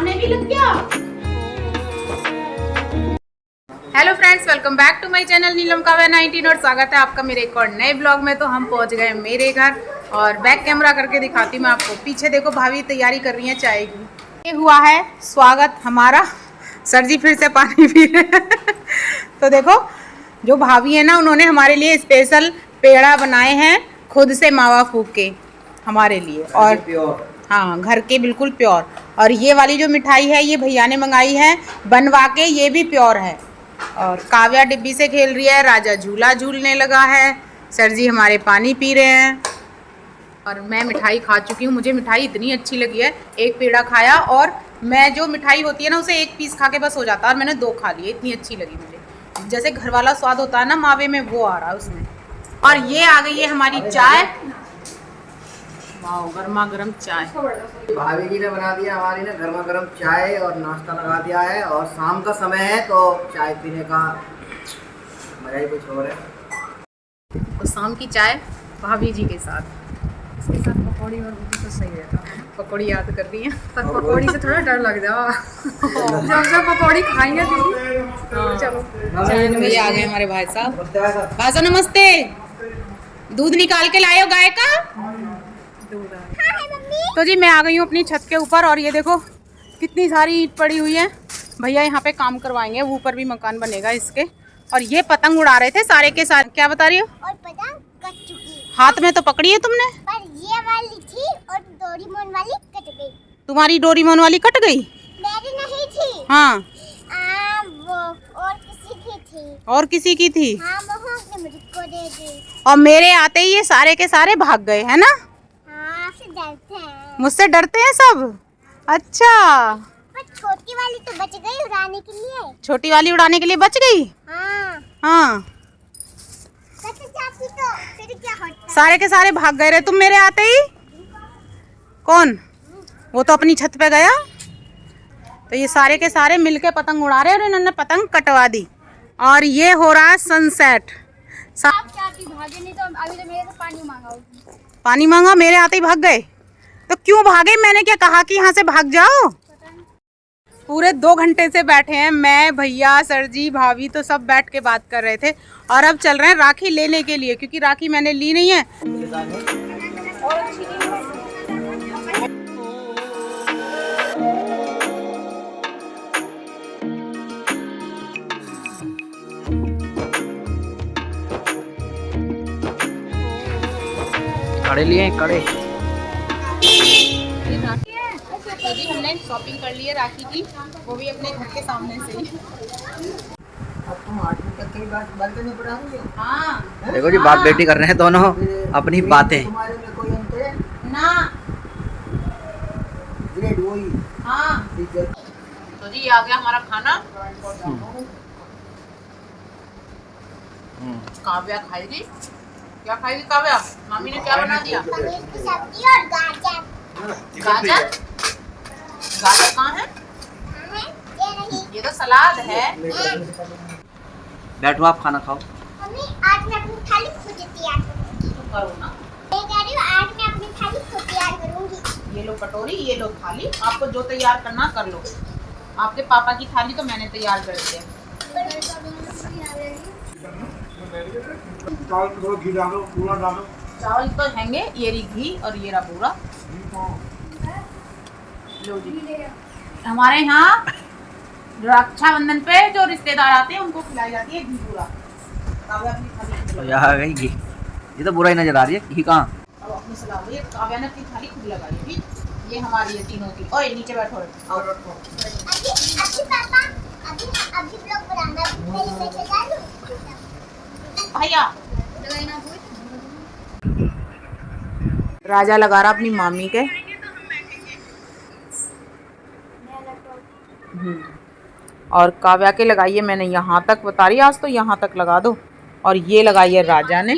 खाने भी लग गया। Hello friends, welcome back to my channel Neelam Kavya 19 और स्वागत है आपका मेरे एक और नए ब्लॉग में। तो हम पहुंच गए मेरे घर और बैक कैमरा करके दिखाती हूँ मैं आपको। पीछे देखो भाभी तैयारी कर रही है चाय की। ये हुआ है स्वागत हमारा। सर जी फिर से पानी पी रहे हैं। तो देखो जो भाभी है ना, उन्होंने हमारे लिए स्पेशल पेड़ा बनाए हैं खुद से मावा फूक के हमारे लिए। और हाँ, घर के बिल्कुल प्योर। और ये वाली जो मिठाई है ये भैया ने मंगाई है बनवा के, ये भी प्योर है। और काव्या डिब्बी से खेल रही है, राजा झूला झूलने लगा है, सर जी हमारे पानी पी रहे हैं। और मैं मिठाई खा चुकी हूँ, मुझे मिठाई इतनी अच्छी लगी है। एक पेड़ा खाया और मैं जो मिठाई होती है ना उसे एक पीस खा के बस हो जाता है, और मैंने 2 खा लिए, इतनी अच्छी लगी मुझे। जैसे घर वाला स्वाद होता है ना मावे में, वो आ रहा है उसमें। और ये आ गई है हमारी चाय। वाह, गर्मा गर्म चाय भाभी जी ने बना दिया हमारी ने गर्मा गर्म चाय और नाश्ता लगा दिया है। और शाम का समय है तो चाय पीने का मजा ही कुछ और है। तो शाम की चाय भाभी जी के साथ, इसके साथ पकौड़ी और रोटी तो सही रहता है। पकौड़ी याद कर रही है, पर पकौड़ी से थोड़ा डर लग जा। जब जब पकौड़ी खाएंगे दीदी। चलो चाय में ये आ गए हमारे भाई साहब। भाई साहब नमस्ते। दूध निकाल के लाए हो गाय का? तो जी मैं आ गई हूँ अपनी छत के ऊपर और ये देखो कितनी सारी ईंट पड़ी हुई है। भैया यहाँ पे काम करवाएंगे, ऊपर भी मकान बनेगा इसके। और ये पतंग उड़ा रहे थे सारे के सारे। क्या बता रही हो? और पतंग कट चुकी। हाथ में तो पकड़ी है तुमने, पर ये वाली थी और डोरेमोन वाली कट गई। तुम्हारी डोरेमोन वाली कट गई? मेरी नहीं थी। हाँ, वो और किसी की थी। और किसी की थी? हाँ, वो उसने मुझको दे दी। और मेरे आते ही ये सारे के सारे भाग गए है ना? हाँ, आपसे डरते हैं। मुझसे डरते हैं सब? अच्छा, पर छोटी वाली तो बच गई उड़ाने के लिए। छोटी वाली उड़ाने के लिए बच गई। हाँ, हाँ, कट जाती तो फिर क्या होता। सारे के सारे भाग गए रे तुम मेरे आते ही। कौन? वो तो अपनी छत पे गया। तो ये सारे के सारे मिलके पतंग उड़ा रहे और इन्होंने पतंग कटवा दी। और ये हो रहा है सनसेट। आप क्या थी भागे नहीं तो अभी तो मेरे से पानी मांगा उसने। पानी मांगा, मेरे आते ही भाग गए। तो क्यों भागे? मैंने क्या कहा कि यहाँ से भाग जाओ? पूरे 2 घंटे से बैठे हैं, मैं, भैया, सर जी, भाभी, तो सब बैठ के बात कर रहे थे। और अब चल रहे हैं राखी लेने के लिए, क्योंकि राखी मैंने ली नहीं है। कड़े लिए कड़े। तो जी हमने शॉपिंग कर ली है राखी की, वो भी अपने घर के सामने से ही। हाँ देखो जी, बाप बेटी कर रहे हैं दोनों अपनी बातें। ना, हाँ। तो जी आ गया हमारा खाना। काव्या खाएगी। क्या खाएगी काव्या? मामी ने क्या बना दिया? पनीर की सब्जी और गाजर। गाजर? गाजर कहाँ है? ये नहीं। ये तो सलाद है। बैठो आप खाना खाओ। मम्मी आज मैं अपनी थाली खुद तैयार करूंगी। तो करो ना। मैं कह रही हूँ आज मैं अपनी थाली खुद तैयार करूंगी। ये लो कटोरी, ये लो थाली, आपको जो तैयार करना कर लो। आपके पापा की थाली तो मैंने तैयार कर दी है। घी डालो, पूरा डालो। चावल तो हैंगे, ये रही घी और ये रहा पूरा। लो जी, हमारे यहाँ रक्षाबंधन पे जो रिश्तेदार आते हैं उनको खिलाई जाती है घी पूरा। काव्या अपनी थाली खुद यहाँ आ गई घी। ये तो बुरा ही नजर आ रही है घी कहाँ। अब अपनी सलाह हुई, काव्या ने अपनी थाली खुद लगाई थी। ये हमारी है तीनों की। ओए नीचे बैठो। अभी पापा अभी ब्लॉग बनाना पहले मैं चला लूं। भैया राजा लगा रहा अपनी मामी के। और काव्या के लगाइए मैंने यहाँ तक, बता रही आज तो यहाँ तक लगा दो। और ये लगाई है राजा ने।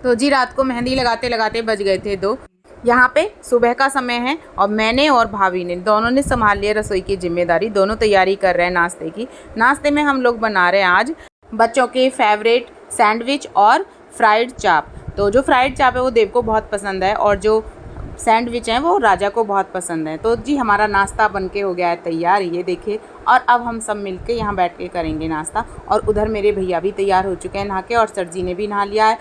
तो जी रात को मेहंदी लगाते लगाते बज गए थे 2। यहाँ पे सुबह का समय है और मैंने और भाभी ने दोनों ने संभाल लिया रसोई की जिम्मेदारी। दोनों तैयारी कर रहे हैं नाश्ते की। नाश्ते में हम लोग बना रहे हैं आज बच्चों के फेवरेट सैंडविच और फ्राइड चाप। तो जो फ्राइड चाप है वो देव को बहुत पसंद है और जो सैंडविच हैं वो राजा को बहुत पसंद है। तो जी हमारा नाश्ता बनके हो गया है तैयार, ये देखिए। और अब हम सब मिलके यहाँ बैठ के करेंगे नाश्ता। और उधर मेरे भैया भी तैयार हो चुके हैं नहा के, और सर जी ने भी नहा लिया है।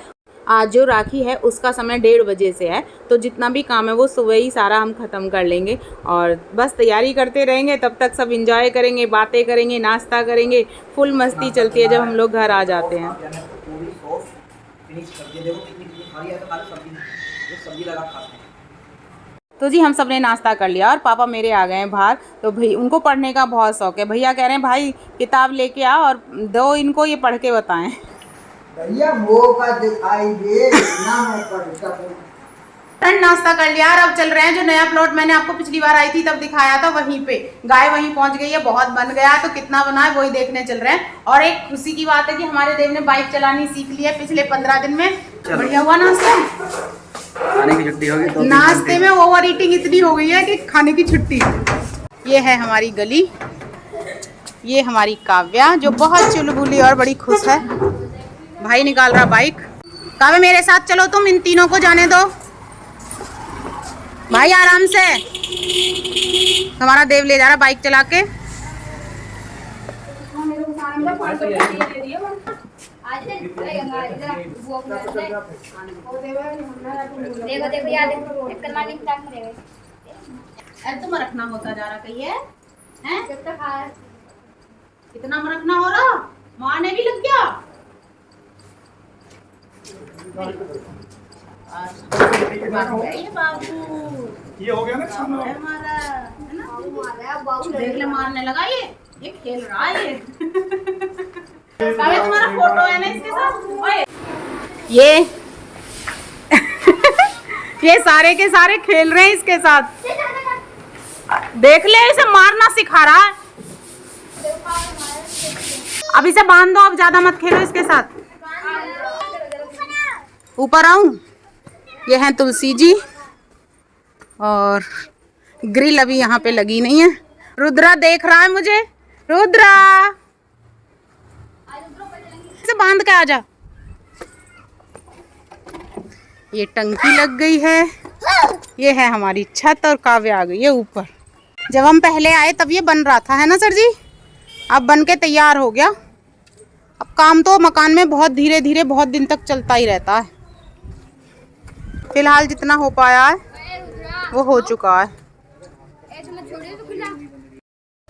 आज जो राखी है उसका समय 1:30 बजे से है, तो जितना भी काम है वो सुबह ही सारा हम ख़त्म कर लेंगे और बस तैयारी करते रहेंगे। तब तक सब एंजॉय करेंगे, बातें करेंगे, नाश्ता करेंगे, फुल मस्ती चलती है जब हम लोग घर आ जाते हैं। तो जी हम सब ने नाश्ता कर लिया और पापा मेरे आ गए हैं बाहर। तो भाई उनको पढ़ने का बहुत शौक है। भैया कह रहे हैं भाई किताब लेके आ और दो इनको, ये पढ़ के बताएं। भैया मौका दिखाई दे ना, नाश्ता कर लिया और अब चल रहे हैं। जो नया प्लॉट मैंने आपको पिछली बार आई थी तब दिखाया था, वहीं पे गाय वहीं पहुंच गई है। बहुत बन गया है, तो कितना बना है वही देखने चल रहे हैं। और एक खुशी की बात है कि हमारे देव ने बाइक चलानी सीख ली है पिछले 15 दिन में। बढ़िया हुआ नाश्ता, खाने की छुट्टी होगी। नाश्ते में ओवर ईटिंग इतनी हो गई है कि खाने की छुट्टी। ये है हमारी गली, ये हमारी काव्या जो बहुत चुलबुली और बड़ी खुश है। भाई निकाल रहा बाइक। काव्या मेरे साथ चलो, तुम इन तीनों को जाने दो भाई, आराम से। हमारा देव ले जा रहा बाइक चला के। तुम रखना होता जा रहा कहीं है? कितना रखना हो रहा, मारने भी लग गया। ये हो गया ना खाना हमारा, है ना? देख ले मारने लगा, ये खेल रहा है ये। तुम्हारा फोटो है ना इसके साथ। ओए ये ये सारे के सारे खेल रहे हैं इसके साथ। देख ले, इसे मारना सिखा रहा है। अब इसे बांध दो, अब ज्यादा मत खेलो इसके साथ। ऊपर आऊं? ये हैं तुलसी जी, और ग्रिल अभी यहाँ पे लगी नहीं है। रुद्रा देख रहा है मुझे। रुद्रा इसे बांध के आ जा। ये टंकी लग गई है। ये है हमारी छत और काव्या आ गई है ऊपर। जब हम पहले आए तब ये बन रहा था, है ना सर जी? अब बन के तैयार हो गया। अब काम तो मकान में बहुत धीरे धीरे बहुत दिन तक चलता ही रहता है। फिलहाल जितना हो पाया है वो हो चुका है।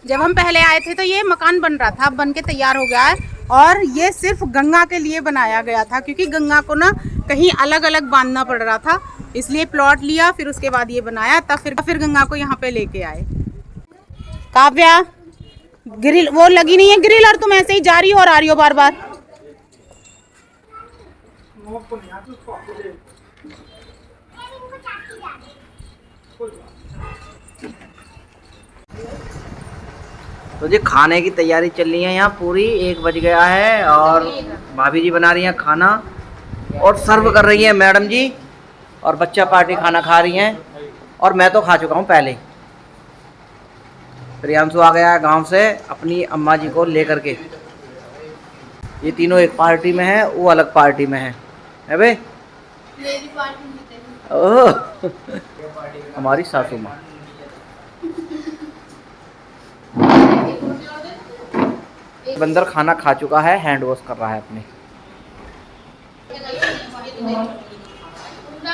जब हम पहले आए थे तो ये मकान बन रहा था, अब बन के तैयार हो गया है। और ये सिर्फ गंगा के लिए बनाया गया था, क्योंकि गंगा को ना कहीं अलग अलग बांधना पड़ रहा था, इसलिए प्लॉट लिया, फिर उसके बाद ये बनाया, तब फिर गंगा को यहाँ पे लेके आए। काव्या ग्रिल वो लगी नहीं है ग्रिल, और तुम ऐसे ही जा रही हो और आ रही हो बार बार। तो जी खाने की तैयारी चल रही है यहाँ पूरी। 1 बज गया है और भाभी जी बना रही हैं खाना और सर्व कर रही हैं मैडम जी, और बच्चा पार्टी खाना खा रही हैं, और मैं तो खा चुका हूँ पहले। प्रियांशु आ गया है गांव से अपनी अम्मा जी को लेकर के। ये तीनों एक पार्टी में है, वो अलग पार्टी में है बे? ओह हमारी सासू माँ। बंदर खाना खा चुका है, हैंड वॉश कर रहा है अपने।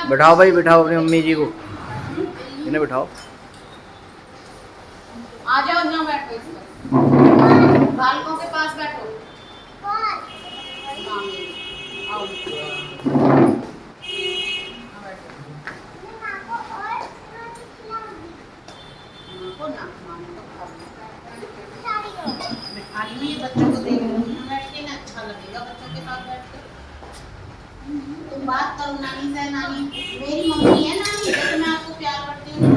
बिठाओ भाई, बिठाओ अपनी मम्मी जी को, इन्हें बिठाओ। आ जाओ, यहाँ बैठो, बालकों के पास बैठो। बच्चों को देख बैठ के ना अच्छा लगेगा, बच्चों के साथ बैठ के। तुम बात करो नानी से। नानी मेरी मम्मी है, नानी जैसे मैं आपको प्यार करती हूँ।